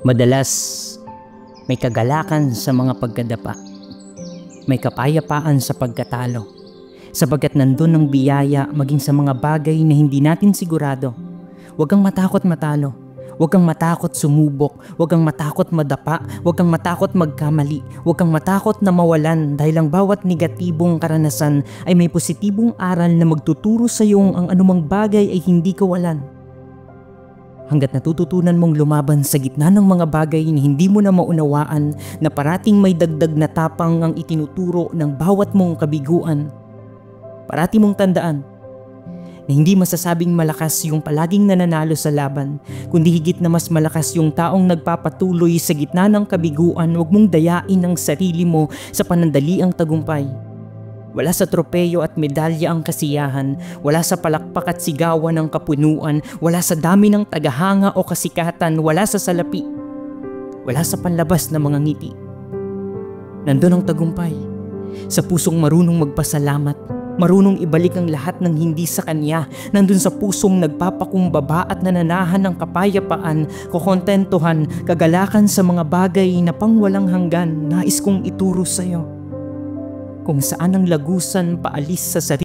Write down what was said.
Madalas, may kagalakan sa mga pagkadapa. May kapayapaan sa pagkatalo. Sapagkat nandun ang biyaya maging sa mga bagay na hindi natin sigurado. Huwag kang matakot matalo. Huwag kang matakot sumubok. Huwag kang matakot madapa. Huwag kang matakot magkamali. Huwag kang matakot na mawalan dahil ang bawat negatibong karanasan ay may positibong aral na magtuturo sa iyong ang anumang bagay ay hindi kawalan. Hanggat natututunan mong lumaban sa gitna ng mga bagay na hindi mo na maunawaan na parating may dagdag na tapang ang itinuturo ng bawat mong kabiguan. Parati mong tandaan na hindi masasabing malakas yung palaging nananalo sa laban, kundi higit na mas malakas yung taong nagpapatuloy sa gitna ng kabiguan. Huwag mong dayain ang sarili mo sa panandaliang tagumpay. Wala sa tropeyo at medalya ang kasiyahan, wala sa palakpak at sigawan ng kapunuan, wala sa dami ng tagahanga o kasikatan, wala sa salapi, wala sa panlabas na mga ngiti. Nandun ang tagumpay, sa pusong marunong magpasalamat, marunong ibalik ang lahat ng hindi sa kanya, nandun sa pusong nagpapakumbaba at nananahan ng kapayapaan, kokontentuhan, kagalakan sa mga bagay na pangwalang hanggan, nais kong ituro sa iyo. Kung saan ang lagusan paalis sa sarili